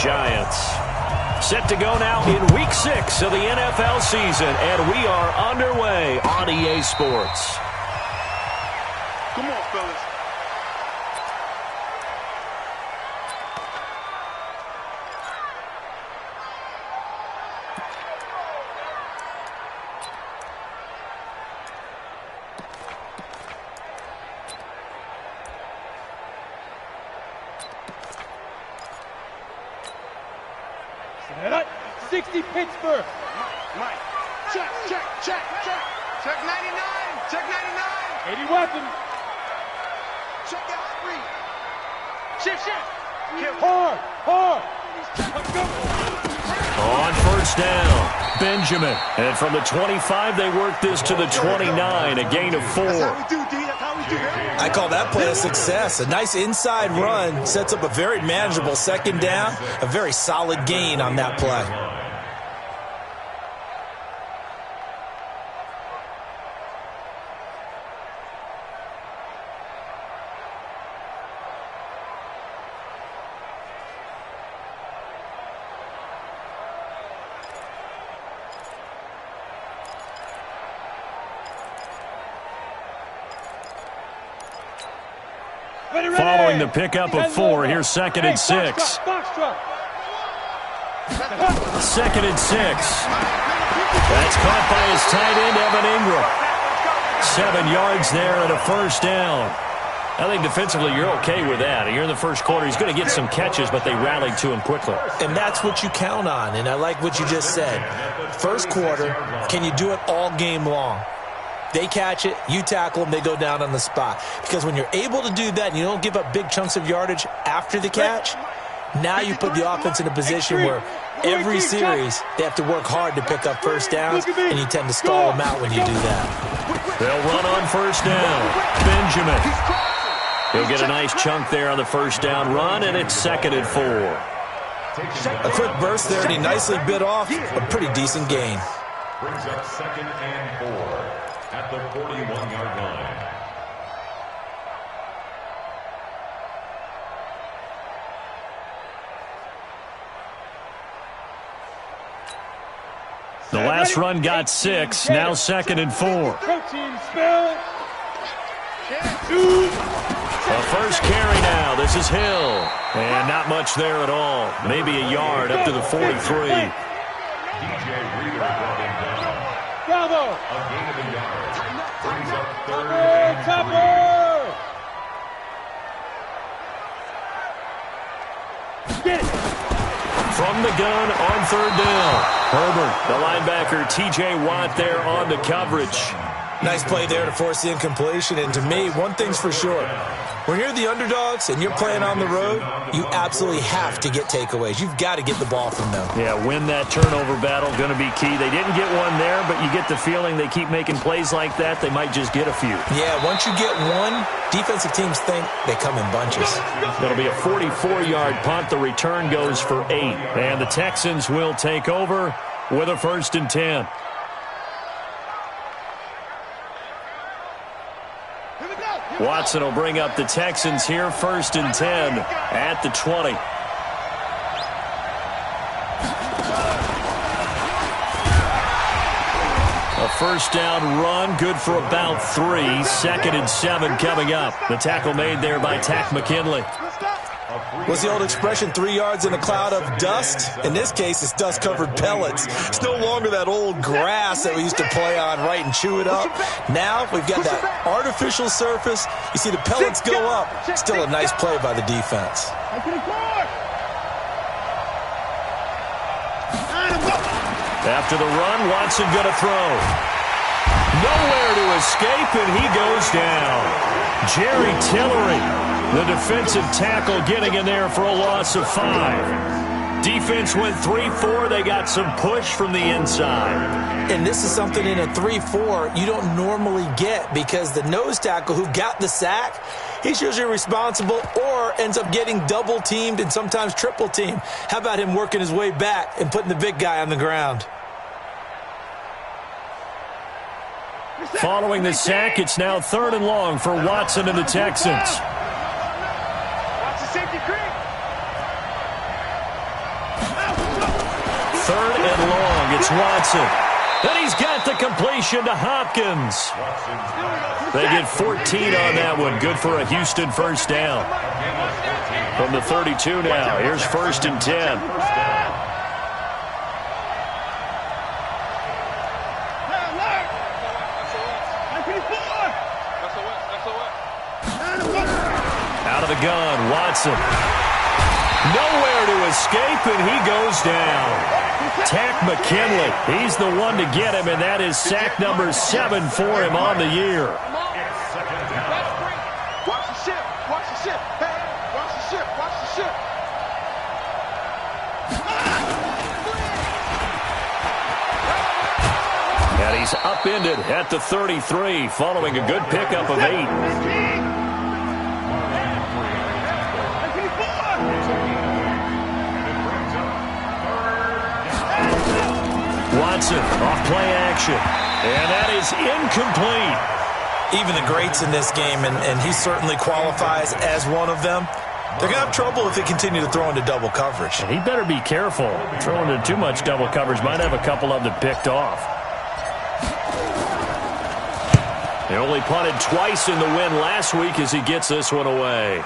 Giants. Set to go now in Week 6 of the NFL season, and we are underway on EA Sports. Come on, fellas. Set up. 60 Pittsburgh. Mike. Check. Check 99. Check 99. 80 weapons. Check out 3. Shift. Hard. Let's go. On first down, Benjamin. And from the 25, they work this to the 29, a gain of 4. That's how we do, D. That's how we do. I call that play a success. A nice inside run sets up a very manageable second down, a very solid gain on that play. Following the pickup of 4, here's 2nd and 6. Box truck. 2nd and 6. That's caught by his tight end, Evan Ingram. 7 yards there and a first down. I think defensively you're okay with that. You're in the first quarter. He's going to get some catches, but they rallied to him quickly. And that's what you count on, and I like what you just said. First quarter, can you do it all game long? They catch it, you tackle them, they go down on the spot. Because when you're able to do that and you don't give up big chunks of yardage after the catch, now you put the offense in a position where every series they have to work hard to pick up first downs, and you tend to stall them out when you do that. They'll run on first down. Benjamin. He'll get a nice chunk there on the first down run, and it's 2nd and 4. A quick burst there, and he nicely bit off a pretty decent gain. Brings up 2nd and 4 at the 41-yard line. The last run got 6, now 2nd and 4. Protein spell. A first carry now. This is Hill. And not much there at all. Maybe a yard up to the 43. Bravo. A gain of a yard. Brings up 3rd and 3. Get it. From the gun on 3rd down. Herbert, the linebacker, T.J. Watt there on the coverage. Nice play there to force the incompletion. And to me, one thing's for sure. When you're the underdogs and you're playing on the road, you absolutely have to get takeaways. You've got to get the ball from them. Yeah, win that turnover battle, going to be key. They didn't get one there, but you get the feeling they keep making plays like that, they might just get a few. Yeah, once you get one, defensive teams think they come in bunches. It'll be a 44-yard punt. The return goes for 8. And the Texans will take over with a 1st and 10. Watson will bring up the Texans here, 1st and 10 at the 20. A first down run, good for about 3. 2nd and 7 coming up. The tackle made there by Tack McKinley. What's the old expression, 3 yards in a cloud of dust? In this case, it's dust-covered pellets. It's no longer that old grass that we used to play on, right, and chew it up. Now we've got that artificial surface. You see the pellets go up. Still a nice play by the defense. After the run, Watson going to throw. Nowhere to escape, and he goes down. Jerry Tillery, the defensive tackle, getting in there for a loss of 5. Defense went 3-4. They got some push from the inside. And this is something in a 3-4 you don't normally get, because the nose tackle who got the sack, he's usually responsible or ends up getting double-teamed and sometimes triple-teamed. How about him working his way back and putting the big guy on the ground? Following the sack, it's now 3rd and long for Watson and the Texans. Watson safety creep. third and long. It's Watson. And he's got the completion to Hopkins. They get 14 on that one. Good for a Houston first down. From the 32 now. Here's 1st and 10. Out of the gun, Watson. Nowhere to escape, and he goes down. Tack McKinley, he's the one to get him, and that is sack number 7 for him on the year. Watch the ship. Watch the ship. Hey, watch the ship. Watch the ship. And he's upended at the 33, following a good pickup of 8. Watson off play action, and that is incomplete. Even the greats in this game, and he certainly qualifies as one of them, they're going to have trouble if they continue to throw into double coverage. And he better be careful. Throwing into too much double coverage might have a couple of them picked off. He only punted twice in the win last week as he gets this one away.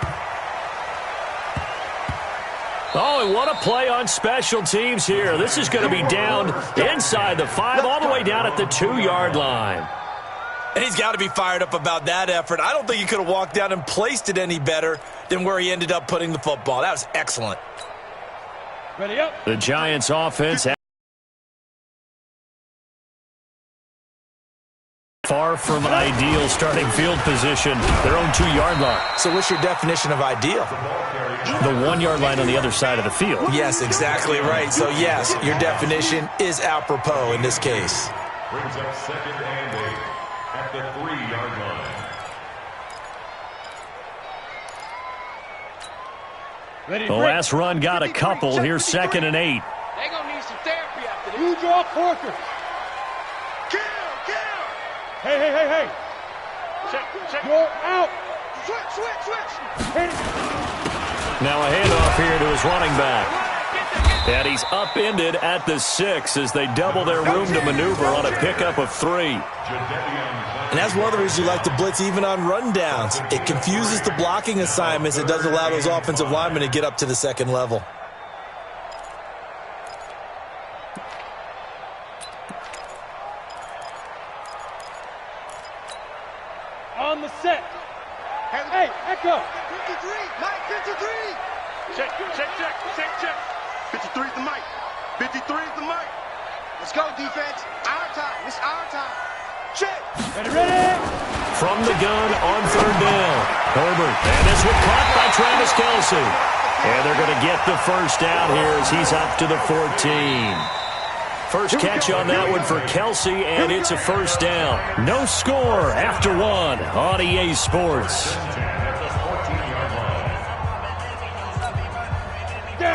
Oh, and what a play on special teams here. This is going to be down inside the 5, all the way down at the 2-yard line. And he's got to be fired up about that effort. I don't think he could have walked down and placed it any better than where he ended up putting the football. That was excellent. Ready up. The Giants offense far from ideal starting field position, their own 2-yard line. So what's your definition of ideal? The 1-yard line on the other side of the field. Yes, exactly right. So, yes, your definition is apropos in this case. Brings up 2nd and 8 at the 3-yard line. Ready The to last run got a couple. Here's 2nd and 8. They're going to need some therapy after this. You draw Corker. Kill. Hey. Check. You're out. Switch. Hit it. Now a handoff here to his running back. And he's upended at the 6 as they double their room to maneuver on a pickup of 3. And that's one of the reasons you like to blitz even on rundowns. It confuses the blocking assignments. It doesn't allow those offensive linemen to get up to the second level. On the set. Hey, Echo. 53. Mike, 53. Check. 53 is the mic. 53 is the mic. Let's go, defense. Our time. It's our time. Check. Ready. From the gun on 3rd down. Herbert. And this one caught by Travis Kelce. And they're going to get the first down here as he's up to the 14. First catch on that one for Kelce, and it's a first down. No score after 1 on EA Sports.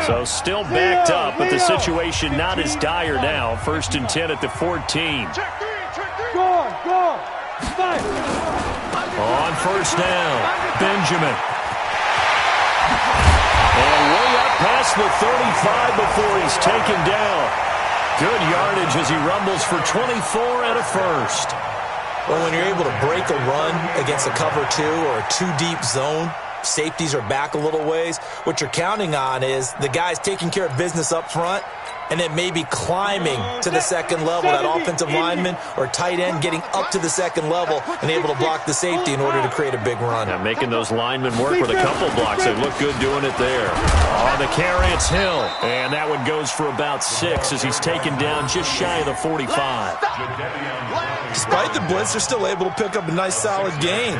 So still backed up, but the situation not as dire now. 1st and 10 at the 14. Gone. Fight. On 1st down, Benjamin. And way up past the 35 before he's taken down. Good yardage as he rumbles for 24 and a first. Well, when you're able to break a run against a cover 2 or a 2-deep zone, safeties are back a little ways. What you're counting on is the guys taking care of business up front and then maybe climbing to the second level, that offensive lineman or tight end getting up to the second level and able to block the safety in order to create a big run. Now making those linemen work with a couple blocks. They look good doing it there. On the carry, it's Hill. And that one goes for about 6 as he's taken down just shy of the 45. Despite the blitz, they're still able to pick up a nice solid gain.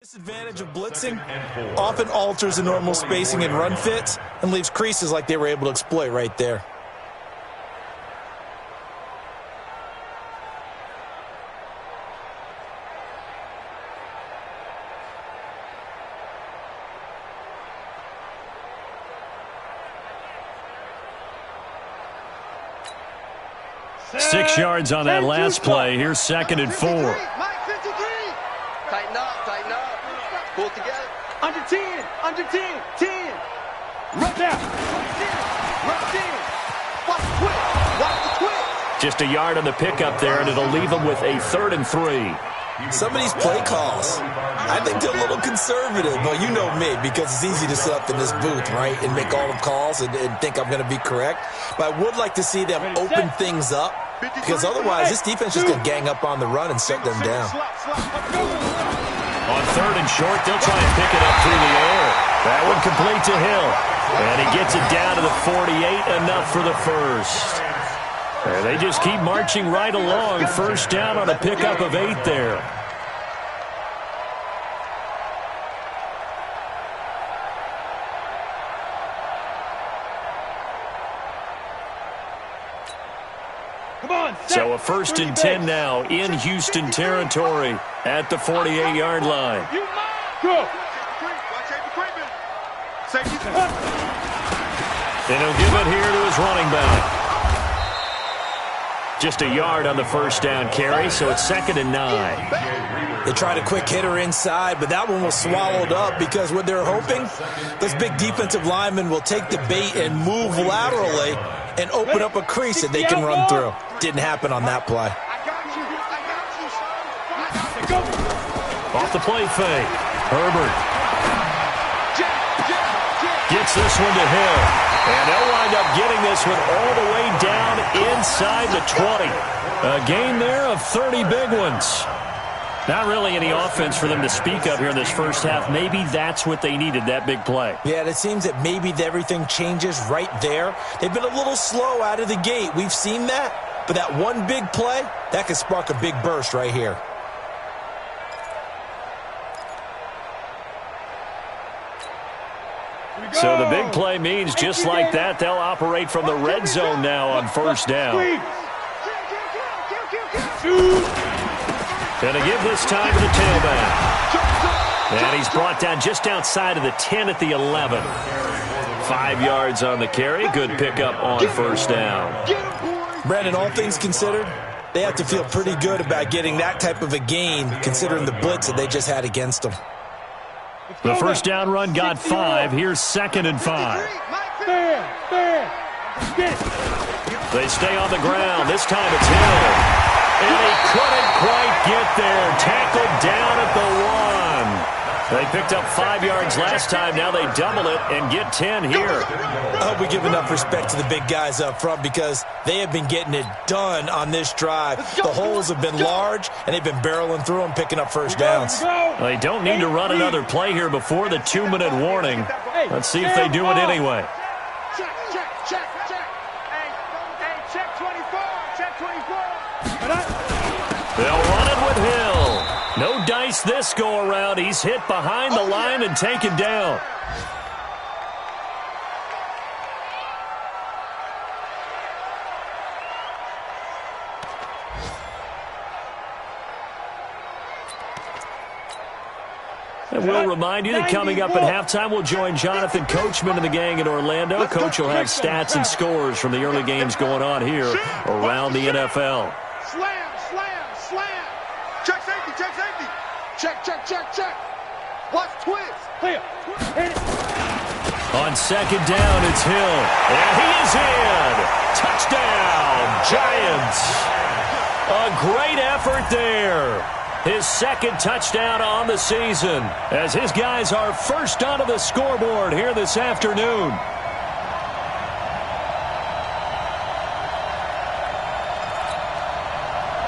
Disadvantage of blitzing often alters the normal spacing and run fits and leaves creases like they were able to exploit right there. Six yards on that last play. Here's 2nd and 4. Tighten up. Pull it together. Under 10, 10. Run down. Run in. Watch the twist. Just a yard on the pickup there, and it'll leave them with a 3rd and 3. Some of these play calls, I think they're a little conservative. Well, you know me, because it's easy to sit up in this booth, right, and make all the calls and think I'm going to be correct. But I would like to see them open things up, because otherwise this defense is going to gang up on the run and shut them down. On 3rd and short, they'll try and pick it up through the air. That one complete to Hill. And he gets it down to the 48, enough for the first. And they just keep marching right along. First down on a pickup of 8 there. So a 1st and 10 now in Houston territory at the 48-yard line. Go. And he'll give it here to his running back. Just a yard on the first down carry, so it's 2nd and 9. They tried a quick hitter inside, but that one was swallowed up because what they're hoping, those big defensive linemen will take the bait and move laterally and open up a crease that they can run through. Didn't happen on that play. Off the play fake. Herbert gets this one to Hill. And they'll wind up getting this one all the way down inside the 20. A gain there of 30 big ones. Not really any offense for them to speak of here in this first half. Maybe that's what they needed, that big play. Yeah, it seems that maybe everything changes right there. They've been a little slow out of the gate. We've seen that. But that one big play, that could spark a big burst right here. So the big play means just like that, they'll operate from the red zone now on first down. Going to give this time to the tailback. And he's brought down just outside of the 10 at the 11. 5 yards on the carry. Good pickup on first down. Brandon, all things considered, they have to feel pretty good about getting that type of a gain considering the blitz that they just had against them. The first down run got 5. Here's 2nd and 5. They stay on the ground. This time it's Hill. And he couldn't quite get there. Tackled down at the 1. They picked up 5 yards last time. Now they double it and get 10 here. I hope we give enough respect to the big guys up front because they have been getting it done on this drive. The holes have been large, and they've been barreling through them, picking up first downs. They don't need to run another play here before the 2-minute warning. Let's see if they do it anyway. Check. Hey, check 24. Check 24. They'll run it with Hill. No dice this go-around. He's hit behind the line and taken down. And we'll remind you that coming up at halftime, we'll join Jonathan Coachman and the gang in Orlando. Coach will have stats and scores from the early games going on here around the NFL. Slam. Check. Watch twist. Clear. On second down, it's Hill. And he is in. Touchdown, Giants. A great effort there. His second touchdown on the season as his guys are first onto the scoreboard here this afternoon.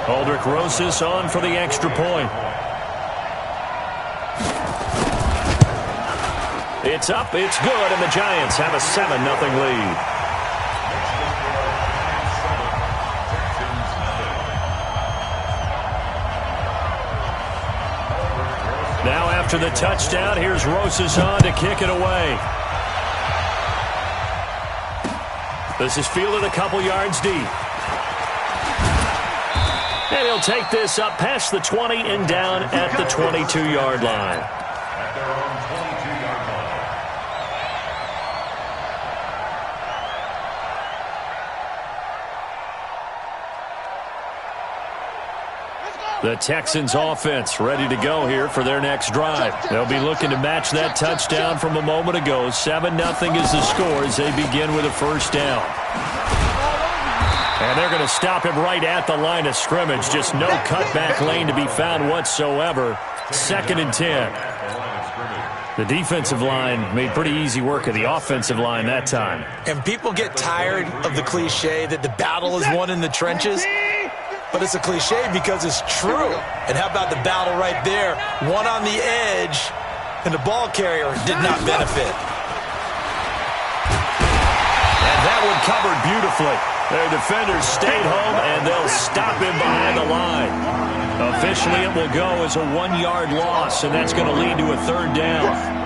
Aldrich Rosas on for the extra point. It's up, it's good, and the Giants have a 7-0 lead. Now after After the touchdown, here's Rosas on to kick it away. This is fielded a couple yards deep. And he'll take this up past the 20 and down at the 22-yard line. At their own 22-yard line. The Texans offense ready to go here for their next drive. They'll be looking to match that touchdown from a moment ago. 7-0 is the score as they begin with a first down. And they're going to stop him right at the line of scrimmage. Just no cutback lane to be found whatsoever. 2nd and 10. The defensive line made pretty easy work of the offensive line that time. And people get tired of the cliche that the battle is won in the trenches. But it's a cliche because it's true. And how about the battle right there? One on the edge, and the ball carrier did not benefit. And that one covered beautifully. Their defenders stayed home, and they'll stop him behind the line. Officially, it will go as a 1-yard loss, and that's going to lead to a 3rd down.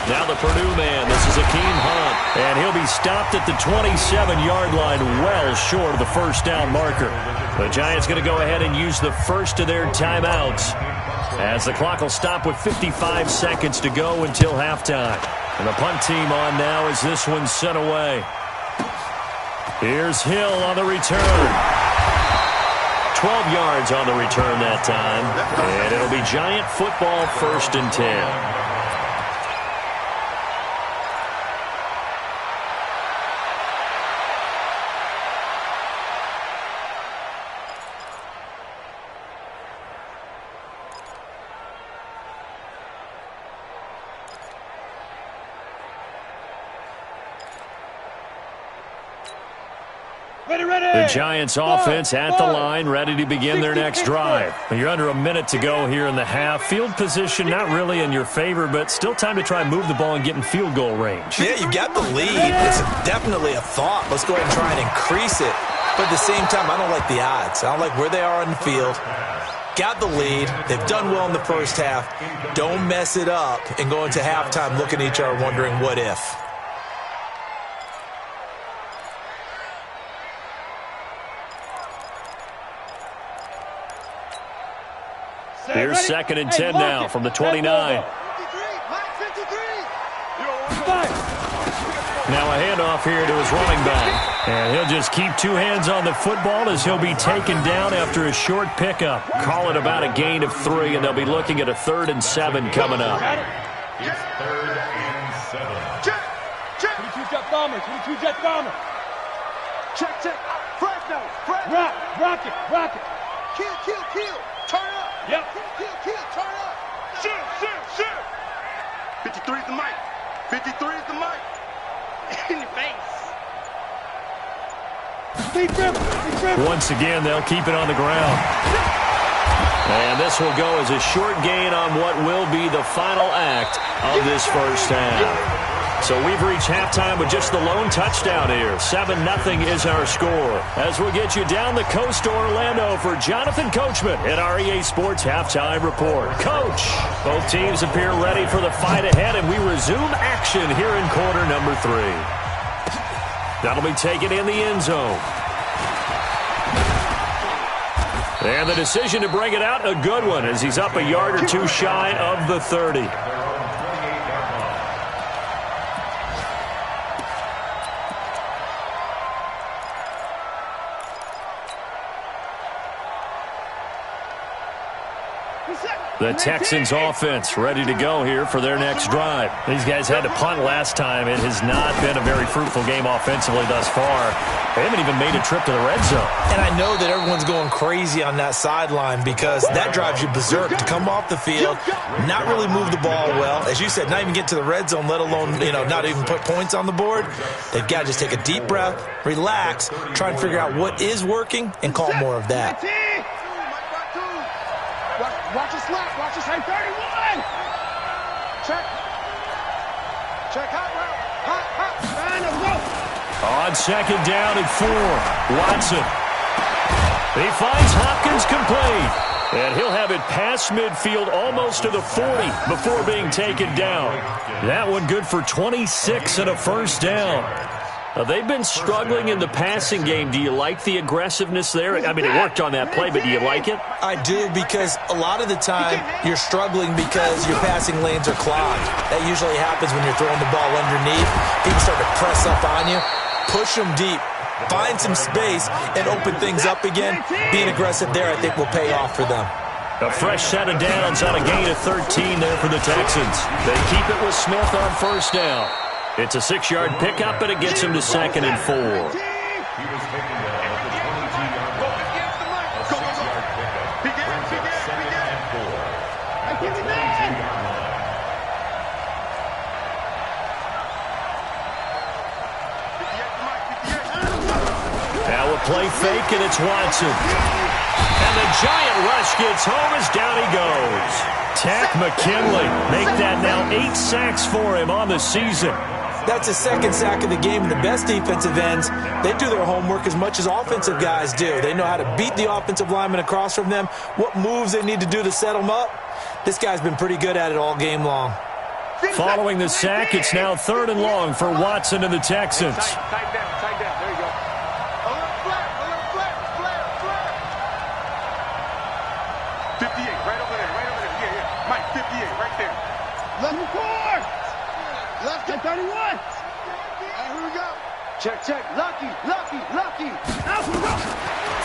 Now the Purdue man, this is Akeem Hunt, and he'll be stopped at the 27-yard line, well short of the first down marker. The Giants going to go ahead and use the first of their timeouts as the clock will stop with 55 seconds to go until halftime. And the punt team on now as this one's sent away. Here's Hill on the return. 12 yards on the return that time, and it'll be Giant football 1st and 10. The Giants offense at the line, ready to begin their next drive. You're under a minute to go here in the half. Field position not really in your favor, but still time to try and move the ball and get in field goal range. Yeah, you got the lead. It's definitely a thought. Let's go ahead and try and increase it. But at the same time, I don't like the odds. I don't like where they are on the field. Got the lead. They've done well in the first half. Don't mess it up and go into halftime looking at each other wondering what if. Here's 2nd and 10 now from the 29. Now a handoff here to his running back. And he'll just keep 2 hands on the football as he'll be taken down after a short pickup. Call it about a gain of 3, and they'll be looking at a 3rd and 7 coming up. It's 3rd and 7. Check. 22 jet bomber. 22 jet bomber. Check. Fresno. Rock it. Kill. Turn up. Yep. Kill. Turn up. Shoot. 53 is the mic. 53 is the mic. In your face. Once again, they'll keep it on the ground. And this will go as a short gain on what will be the final act of this first half. So we've reached halftime with just the lone touchdown here. 7-0 is our score. As we'll get you down the coast to Orlando for Jonathan Coachman at our EA Sports Halftime Report. Coach, both teams appear ready for the fight ahead, and we resume action here in quarter number 3. That'll be taken in the end zone. And the decision to bring it out, a good one, as he's up a yard or 2 shy of the 30. The Texans offense ready to go here for their next drive. These guys had to punt last time. It has not been a very fruitful game offensively thus far. They haven't even made a trip to the red zone. And I know that everyone's going crazy on that sideline because that drives you berserk to come off the field, not really move the ball well. As you said, not even get to the red zone, let alone, not even put points on the board. They've got to just take a deep breath, relax, try and figure out what is working, and call more of that. Watch your slap. Watch your slap. 31. Check. Hot route. On 2nd down and 4. Watson. He finds Hopkins complete. And he'll have it past midfield almost to the 40 before being taken down. That one good for 26 and a first down. They've been struggling in the passing game. Do you like the aggressiveness there? I mean, it worked on that play, but do you like it? I do, because a lot of the time you're struggling because your passing lanes are clogged. That usually happens when you're throwing the ball underneath. People start to press up on you. Push them deep. Find some space and open things up again. Being aggressive there, I think, will pay off for them. A fresh set of downs on a gain of 13 there for the Texans. They keep it with Smith on first down. It's a 6-yard pickup, and it gets him to 2nd and 4. He was taken down at the 22-yard line. A 6-yard pickup. Brings up 2nd and 4 at the 22-yard line. Now a play fake, and it's Watson. And the giant rush gets home as down he goes. Tack McKinley make that now 8 sacks for him on the season. That's his 2nd sack of the game. And the best defensive ends, they do their homework as much as offensive guys do. They know how to beat the offensive lineman across from them, what moves they need to do to set them up. This guy's been pretty good at it all game long. Following the sack, it's now 3rd and long for Watson and the Texans. Tight down. There you go. A little flare. 58, right over there. Yeah. Mike, 58, right there. Left court. Left 31. All right, here we go. Check. Lucky.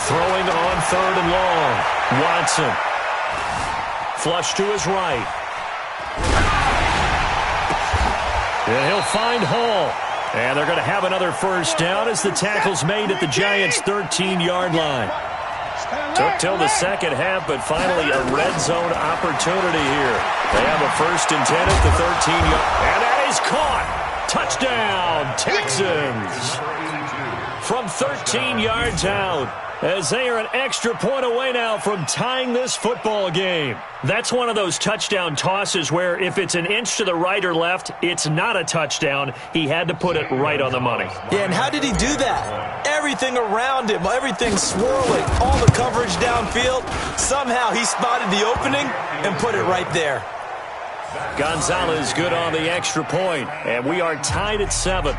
Throwing on 3rd and long. Watson. Flush to his right. And he'll find Hall. And they're going to have another first down as the tackle's made at the Giants' 13-yard line. Took till the second half, but finally a red zone opportunity here. They have a 1st and 10 at the 13-yard. And that is caught. Touchdown, Texans. From 13 yards out, as they are an extra point away now from tying this football game. That's one of those touchdown tosses where if it's an inch to the right or left, it's not a touchdown. He had to put it right on the money. Yeah, and how did he do that? Everything around him, everything swirling, all the coverage downfield. Somehow he spotted the opening and put it right there. Gonzalez good on the extra point, and we are tied at 7.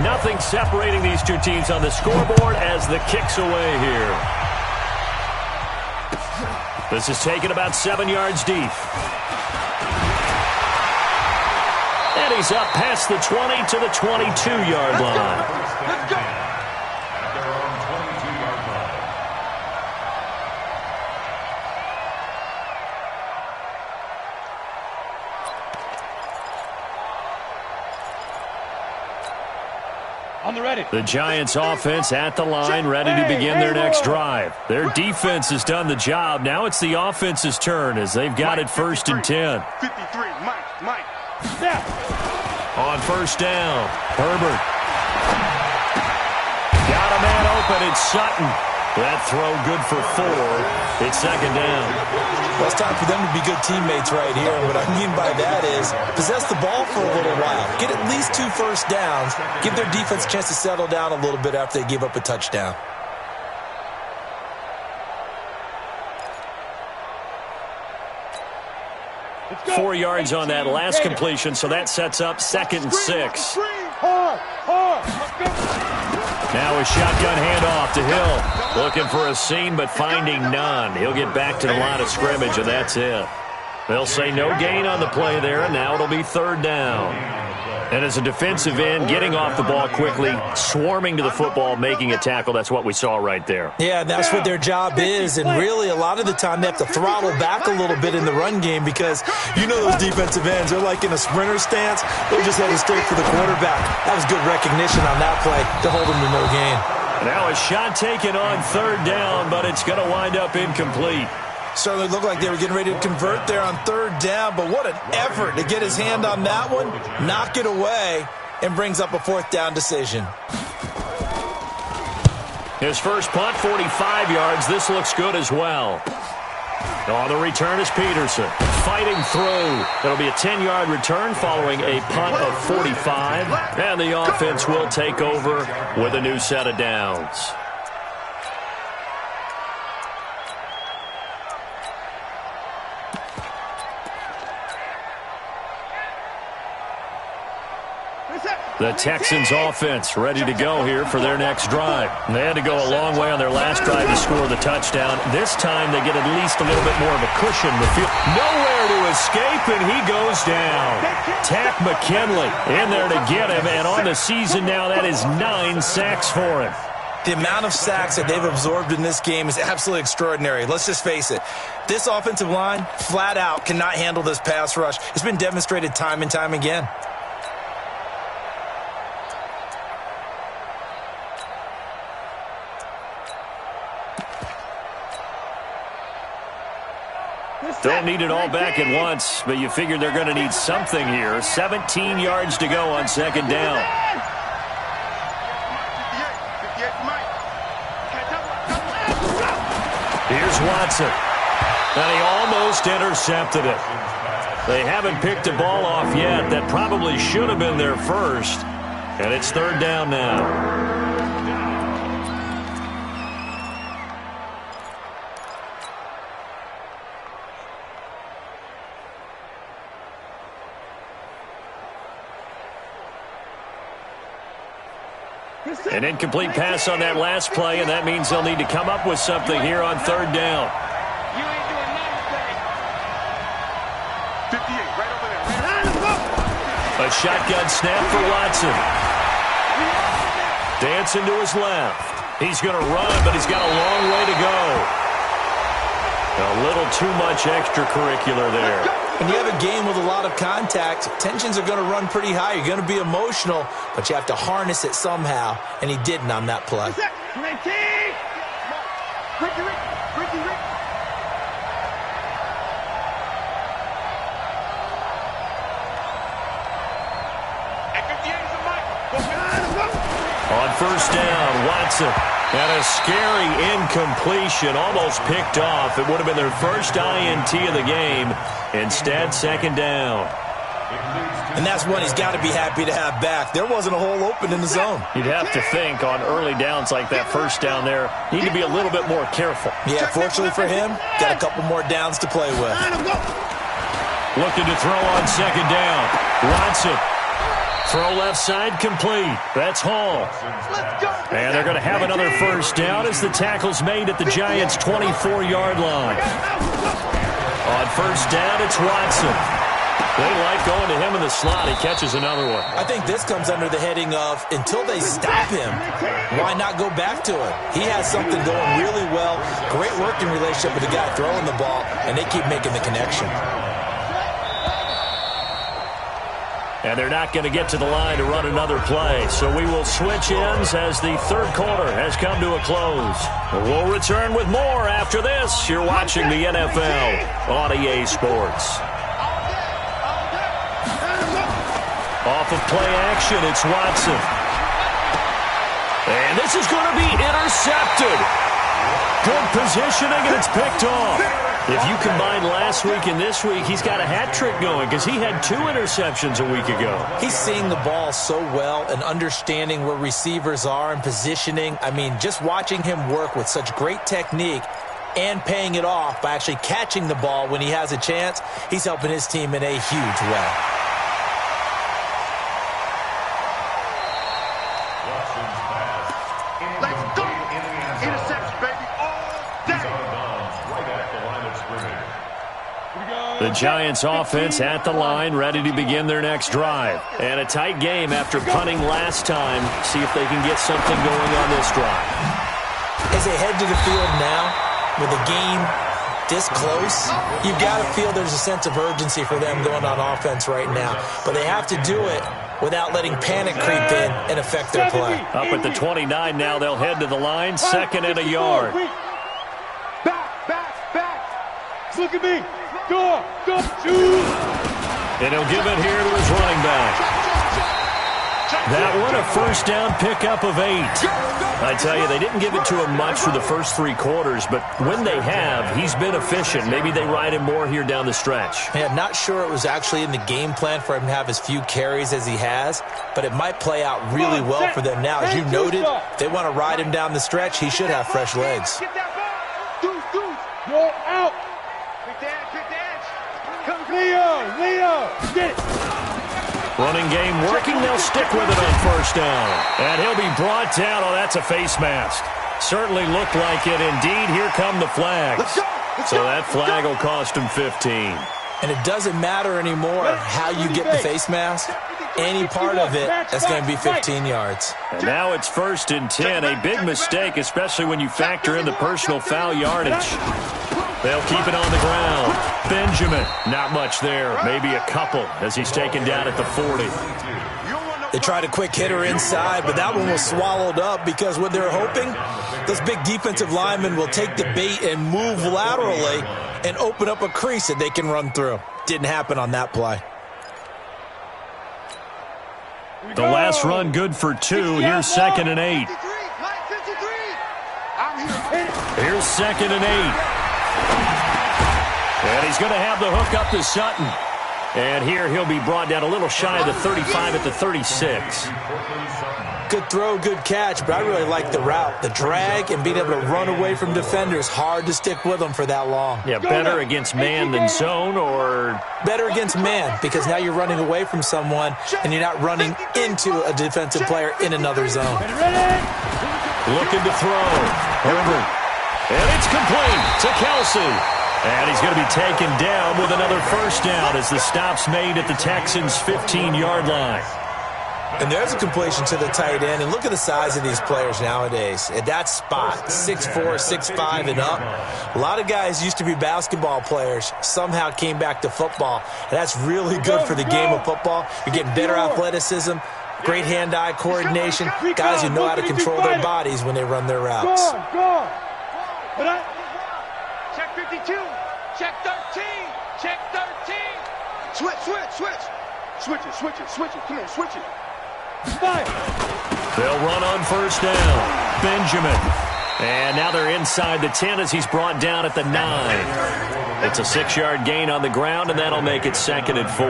Nothing separating these two teams on the scoreboard as the kick's away here. This is taken about 7 yards deep. And he's up past the 20 to the 22-yard line. Let's go. At their own 22-yard line. On the ready. The Giants offense at the line, ready to begin their next drive. Their defense has done the job. Now it's the offense's turn as they've got it 1st and 10. 53, Mike. Snap. On first down, Herbert. Got a man open, it's Sutton. That throw good for 4. It's 2nd down. Well, it's time for them to be good teammates right here. And what I mean by that is possess the ball for a little while. Get at least 2 first downs. Give their defense a chance to settle down a little bit after they give up a touchdown. Go. 4 yards on that last completion, so that sets up 2nd and 6. Hard. Now a shotgun handoff to Hill. Looking for a seam, but finding none. He'll get back to the line of scrimmage, and that's it. They'll say no gain on the play there, and now it'll be 3rd down. And as a defensive end, getting off the ball quickly, swarming to the football, making a tackle, that's what we saw right there. Yeah, that's what their job is, and really a lot of the time they have to throttle back a little bit in the run game because you know those defensive ends, they're like in a sprinter stance. They're just heading straight for the quarterback. That was good recognition on that play to hold them to no gain. Now a shot taken on 3rd down, but it's going to wind up incomplete. Certainly looked like they were getting ready to convert there on 3rd down, but what an effort to get his hand on that one, knock it away, and brings up a 4th down decision. His first punt, 45 yards. This looks good as well. On the return is Peterson. Fighting through. It'll be a 10-yard return following a punt of 45. And the offense will take over with a new set of downs. The Texans offense ready to go here for their next drive. They had to go a long way on their last drive to score the touchdown. This time they get at least a little bit more of a cushion. The field nowhere to escape, and he goes down. Tack McKinley in there to get him, and on the season now that is 9 sacks for him. The amount of sacks that they've absorbed in this game is absolutely extraordinary. Let's just face it. This offensive line, flat out, cannot handle this pass rush. It's been demonstrated time and time again. Don't need it all back at once, but you figure they're going to need something here. 17 yards to go on second down. Here's Watson. And he almost intercepted it. They haven't picked a ball off yet. That probably should have been their first. And it's third down now. An incomplete pass on that last play, and that means they'll need to come up with something here on third down. You ain't doing nothing today. 58, right over there. A shotgun snap for Watson. Dancing to his left. He's going to run, but he's got a long way to go. A little too much extracurricular there. When you have a game with a lot of contact, tensions are going to run pretty high. You're going to be emotional, but you have to harness it somehow, and he didn't on that play. On first down, Watson. And a scary incompletion, almost picked off. It would have been their first INT of the game. Instead, second down. And that's one he's got to be happy to have back. There wasn't a hole open in the zone. You'd have to think on early downs like that first down there, need to be a little bit more careful. Yeah, fortunately for him, got a couple more downs to play with. Looking to throw on second down. Watson. Throw left side complete. That's Hall. And they're going to have another first down as the tackle's made at the Giants' 24-yard line. On first down, it's Watson. They like going to him in the slot. He catches another one. I think this comes under the heading of until they stop him, why not go back to him? He has something going really well. Great working relationship with the guy throwing the ball, and they keep making the connection. And they're not going to get to the line to run another play. So we will switch ends as the third quarter has come to a close. We'll return with more after this. You're watching the NFL on EA Sports. Off of play action, it's Watson. And this is going to be intercepted. Good positioning, and it's picked off. If you combine last week and this week, he's got a hat trick going because he had 2 interceptions a week ago. He's seeing the ball so well and understanding where receivers are and positioning. I mean, just watching him work with such great technique and paying it off by actually catching the ball when he has a chance, he's helping his team in a huge way. The Giants offense at the line, ready to begin their next drive. And a tight game after punting last time. See if they can get something going on this drive. As they head to the field now, with the game this close, you've got to feel there's a sense of urgency for them going on offense right now. But they have to do it without letting panic creep in and affect their play. Up at the 29 now, they'll head to the line, second and a yard. Back. Look at me. Go, shoot. And he'll give it here to his running back. That one, a first down pickup of 8. I tell you, they didn't give it to him much for the first 3 quarters, but when they have, he's been efficient. Maybe they ride him more here down the stretch. Yeah, not sure it was actually in the game plan for him to have as few carries as he has, but it might play out really well for them now. As you noted, if they want to ride him down the stretch, he should have fresh legs. You're out. Leo, get it. Running game working. They'll stick with it on first down. And he'll be brought down. Oh, that's a face mask. Certainly looked like it. Indeed, here come the flags. So that flag will cost him 15. And it doesn't matter anymore how you get the face mask. Any part of it, that's going to be 15 yards. And now it's 1st and 10. A big mistake, especially when you factor in the personal foul yardage. They'll keep it on the ground. Benjamin, not much there. Maybe a couple as he's taken down at the 40. They tried a quick hitter inside, but that one was swallowed up because what they're hoping, those big defensive linemen will take the bait and move laterally and open up a crease that they can run through. Didn't happen on that play. The last run good for 2. Here's 2nd and 8. Here's 2nd and 8. And he's going to have the hook up to Sutton. And here he'll be brought down a little shy of the 35 at the 36. Good throw, good catch, but I really like the route. The drag and being able to run away from defenders, hard to stick with them for that long. Yeah, better against man than zone, or? Better against man, because now you're running away from someone and you're not running into a defensive player in another zone. Looking to throw. Herbert. And it's complete to Kelsey. And he's going to be taken down with another first down as the stop's made at the Texans' 15-yard line. And there's a completion to the tight end. And look at the size of these players nowadays. At that spot, 6'4", 6'5", and up. A lot of guys used to be basketball players, somehow came back to football. And that's really good for the game of football. You're getting better athleticism, great hand-eye coordination, guys who know how to control their bodies when they run their routes. Check 52. Check 13. Check 13. Switch. Switch it. Come on, switch it. Fire. They'll run on first down. Benjamin. And now they're inside the 10 as he's brought down at the 9. It's a 6-yard gain on the ground, and that'll make it 2nd and 4.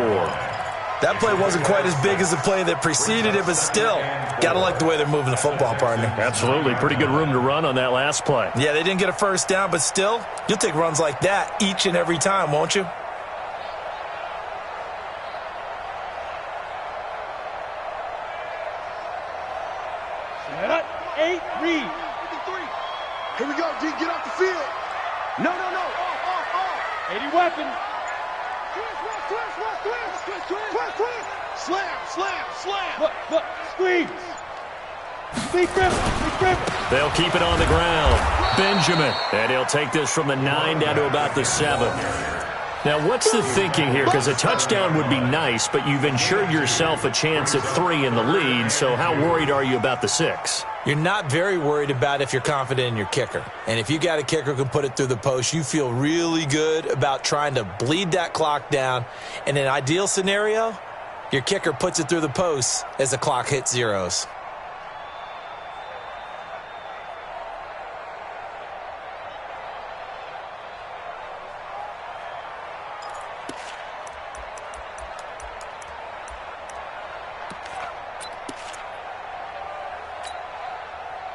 That play wasn't quite as big as the play that preceded it, but still, got to like the way they're moving the football, partner. Absolutely. Pretty good room to run on that last play. Yeah, they didn't get a first down, but still, you'll take runs like that each and every time, won't you? Set 8, read. 53. Here we go, D. Get off the field. No. Off. 80 weapons. Twist. Slam. Look. Squeeze. Big grip. They'll keep it on the ground. Benjamin. And he'll take this from the 9 down to about the 7. Now, what's the thinking here? Because a touchdown would be nice, but you've ensured yourself a chance at 3 in the lead, so how worried are you about the 6? You're not very worried about if you're confident in your kicker. And if you got a kicker who can put it through the post, you feel really good about trying to bleed that clock down. In an ideal scenario, your kicker puts it through the post as the clock hits zeros.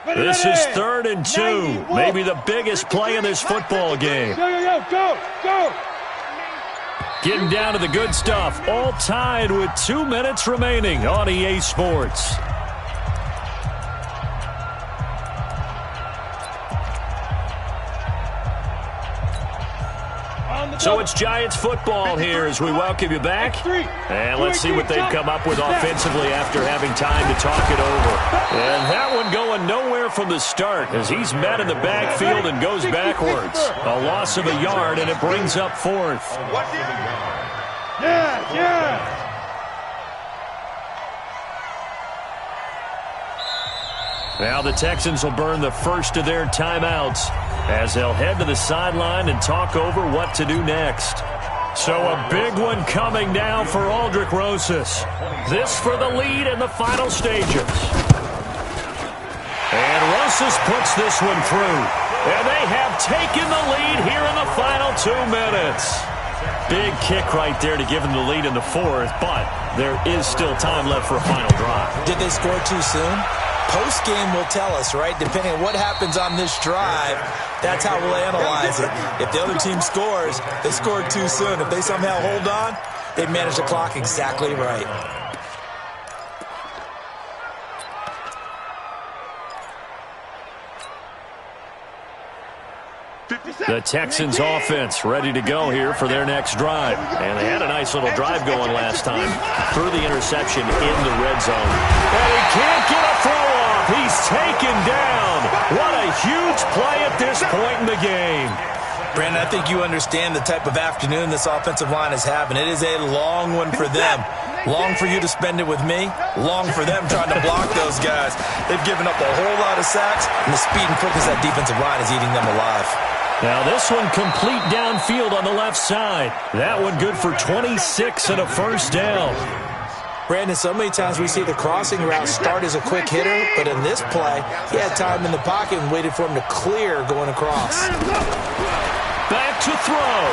This is 3rd and 2. Maybe the biggest play in this football game. Go. Getting down to the good stuff. All tied with 2 minutes remaining on EA Sports. So it's Giants football here as we welcome you back. And let's see what they've come up with offensively after having time to talk it over. And that one going nowhere from the start as he's met in the backfield and goes backwards. A loss of a yard, and it brings up 4th. Yeah. Now the Texans will burn the first of their timeouts as they'll head to the sideline and talk over what to do next. So a big one coming now for Aldrich Rosas. This for the lead in the final stages. And Rosas puts this one through. And they have taken the lead here in the final 2 minutes. Big kick right there to give them the lead in the fourth, but there is still time left for a final drive. Did they score too soon? Post-game will tell us, right? Depending on what happens on this drive, that's how we'll analyze it. If the other team scores, they scored too soon. If they somehow hold on, they manage the clock exactly right. The Texans offense ready to go here for their next drive. And they had a nice little drive going last time. Threw the interception in the red zone. And he can't get a throw off. He's taken down. What a huge play at this point in the game. Brandon, I think you understand the type of afternoon this offensive line is having. It is a long one for them. Long for you to spend it with me. Long for them trying to block those guys. They've given up a whole lot of sacks, and the speed and quickness of that defensive line is eating them alive. Now this one complete downfield on the left side. That one good for 26 and a first down. Brandon, so many times we see the crossing route start as a quick hitter, but in this play, he had time in the pocket and waited for him to clear going across. Back to throw.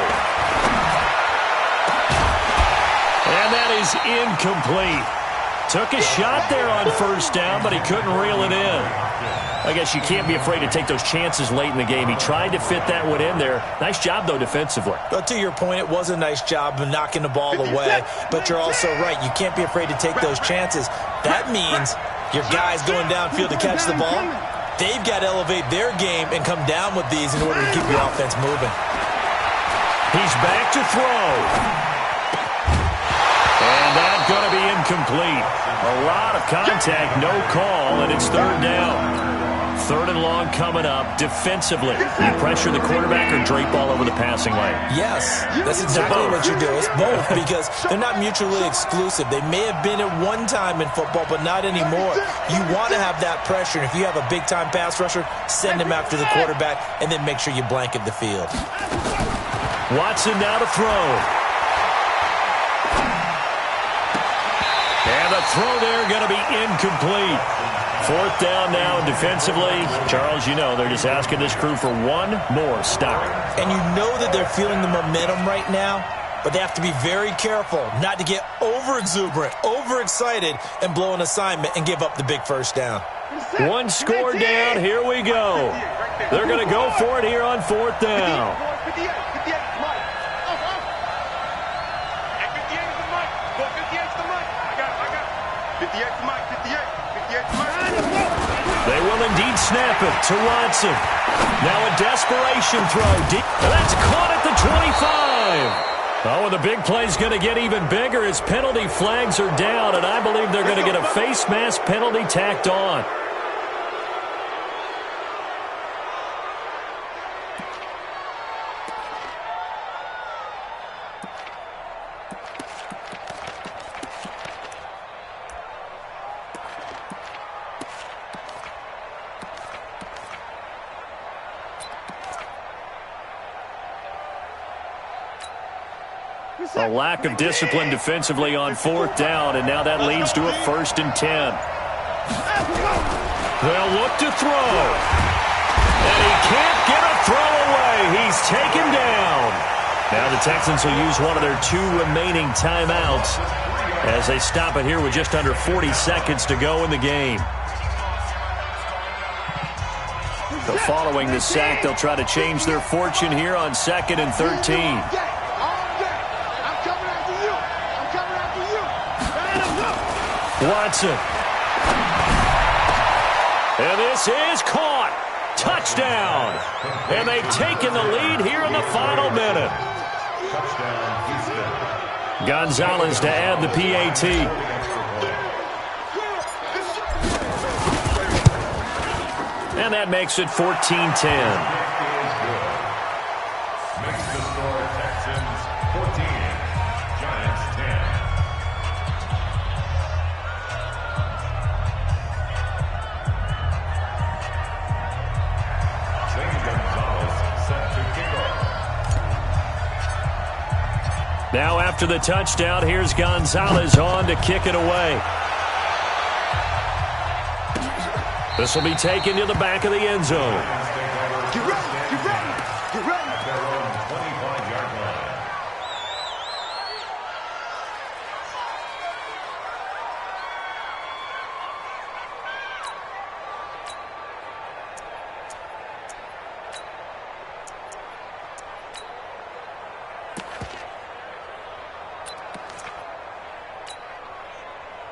And that is incomplete. Took a shot there on first down, but he couldn't reel it in. I guess you can't be afraid to take those chances late in the game. He tried to fit that one in there. Nice job, though, defensively. But to your point, it was a nice job of knocking the ball away. But you're also right. You can't be afraid to take those chances. That means your guys going downfield to catch the ball, they've got to elevate their game and come down with these in order to keep your offense moving. He's back to throw. And that's going to be incomplete. A lot of contact, no call, and it's third down. Third and long coming up. Defensively, you pressure the quarterback or drape all over the passing lane? Yes, that's exactly what you do. It's both because they're not mutually exclusive. They may have been at one time in football, but not anymore. You want to have that pressure. And if you have a big-time pass rusher, send him after the quarterback and then make sure you blanket the field. Watson now to throw. And the throw there going to be incomplete. Fourth down now defensively. Charles, you know, they're just asking this crew for one more stop. And you know that they're feeling the momentum right now, but they have to be very careful not to get over-exuberant, overexcited, and blow an assignment and give up the big first down. One score down. Here we go. They're going to go for it here on fourth down. They will indeed snap it to Watson. Now a desperation throw. That's caught at the 25. Oh, and the big play's going to get even bigger as penalty flags are down, and I believe they're going to get a face mask penalty tacked on. A lack of discipline defensively on fourth down, and now that leads to a 1st and 10. They'll look to throw. And he can't get a throw away. He's taken down. Now the Texans will use one of their 2 remaining timeouts as they stop it here with just under 40 seconds to go in the game. So following the sack, they'll try to change their fortune here on 2nd and 13. Watson. And this is caught. Touchdown. And they've taken the lead here in the final minute. Gonzalez to add the PAT. And that makes it 14-10. Now after the touchdown, here's Gonzalez on to kick it away. This will be taken to the back of the end zone. Get ready, get ready, get ready. At their own 25-yard line.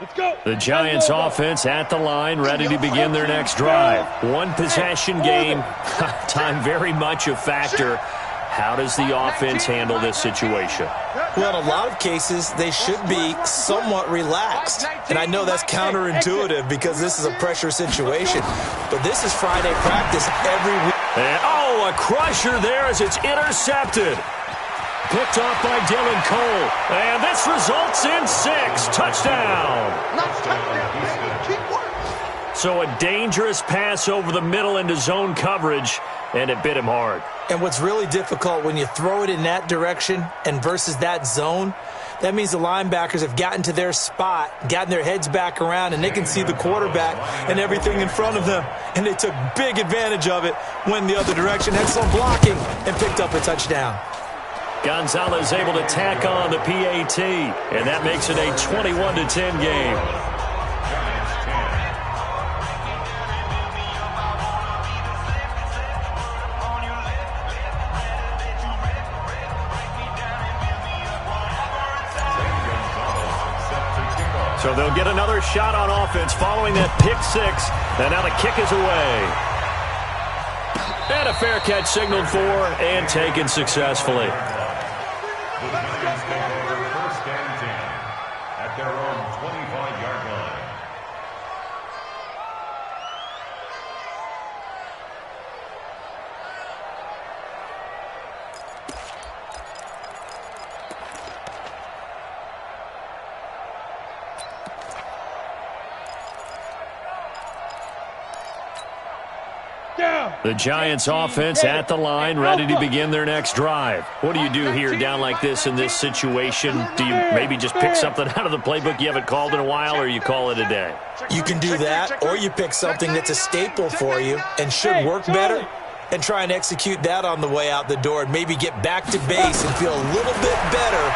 Let's go. The Giants offense at the line, ready to begin their next drive. One possession game. Time very much a factor. How does the offense handle this situation? Well, in a lot of cases, they should be somewhat relaxed. And I know that's counterintuitive because this is a pressure situation. But this is Friday practice every week. And, oh, a crusher there as it's intercepted. Picked off by Dylan Cole. And this results in 6. Touchdown. Nice touchdown, baby. Keep working. So a dangerous pass over the middle into zone coverage, and it bit him hard. And what's really difficult when you throw it in that direction and versus that zone, that means the linebackers have gotten to their spot, gotten their heads back around, and they can see the quarterback and everything in front of them. And they took big advantage of it when the other direction had some blocking and picked up a touchdown. Gonzalez able to tack on the PAT, and that makes it a 21-10 game. So they'll get another shot on offense following that pick 6, and now the kick is away. And a fair catch signaled for and taken successfully. The Giants take over first and 10 at their own 25-yard line. The Giants offense at the line, ready to begin their next drive. What do you do here down like this in this situation? Do you maybe just pick something out of the playbook you haven't called in a while, or you call it a day? You can do that, or you pick something that's a staple for you and should work better and try and execute that on the way out the door and maybe get back to base and feel a little bit better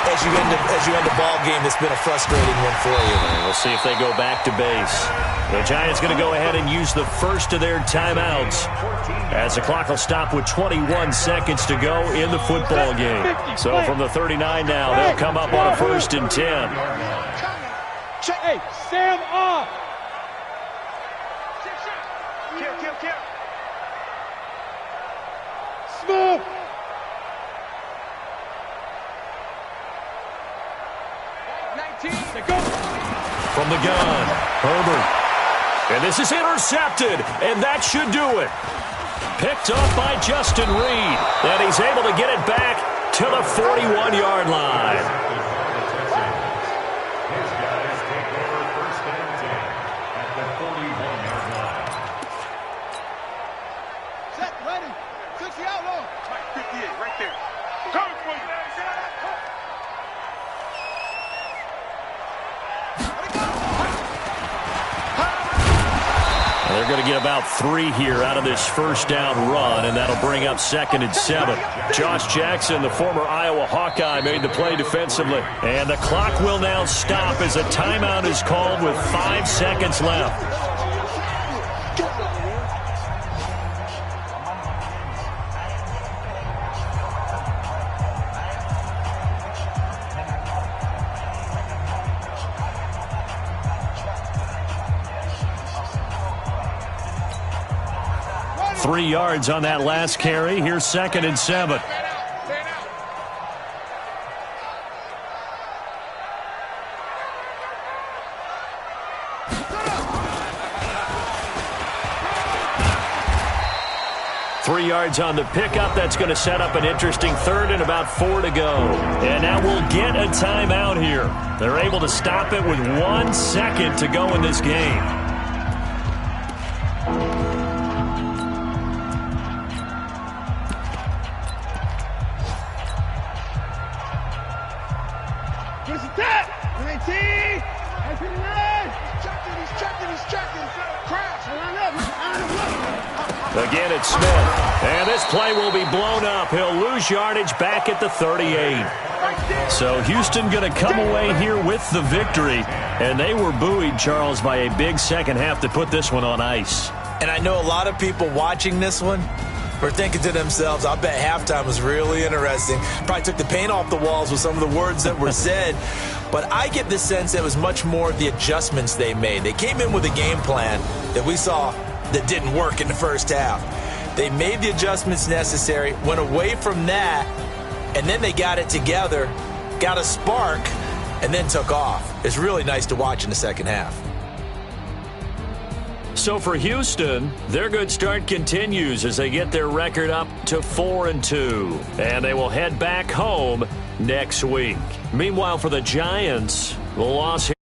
as you end a ball game that's been a frustrating one for you. We'll see if they go back to base. The Giants going to go ahead and use the first of their timeouts as the clock will stop with 21 seconds to go in the football game. So from the 39 now, they'll come up on a 1st and 10. Hey, Sam off. Kill. Smooth. From the gun, Herbert. And this is intercepted, and that should do it. Picked up by Justin Reed, and he's able to get it back to the 41-yard line. His guys take over first and 10 at the 41-yard line. Set, ready. 60 out long. 58, right there. Coming for you. They're going to get about 3 here out of this first down run, and that'll bring up 2nd and 7. Josh Jackson, the former Iowa Hawkeye, made the play defensively. And the clock will now stop as a timeout is called with 5 seconds left. Three yards on that last carry. Here's 2nd and 7. Three yards on the pickup. That's going to set up an interesting 3rd and about 4 to go. And now we'll get a timeout here. They're able to stop it with 1 second to go in this game. He's checking. Crash. Again, it's Smith. And this play will be blown up. He'll lose yardage back at the 38. So Houston going to come away here with the victory. And they were buoyed, Charles, by a big second half to put this one on ice. And I know a lot of people watching this one were thinking to themselves, I bet halftime was really interesting. Probably took the paint off the walls with some of the words that were said. But I get the sense it was much more the adjustments they made. They came in with a game plan that we saw that didn't work in the first half. They made the adjustments necessary, went away from that, and then they got it together, got a spark, and then took off. It's really nice to watch in the second half. So for Houston, their good start continues as they get their record up to 4-2. And they will head back home next week. Meanwhile, for the Giants, the loss here.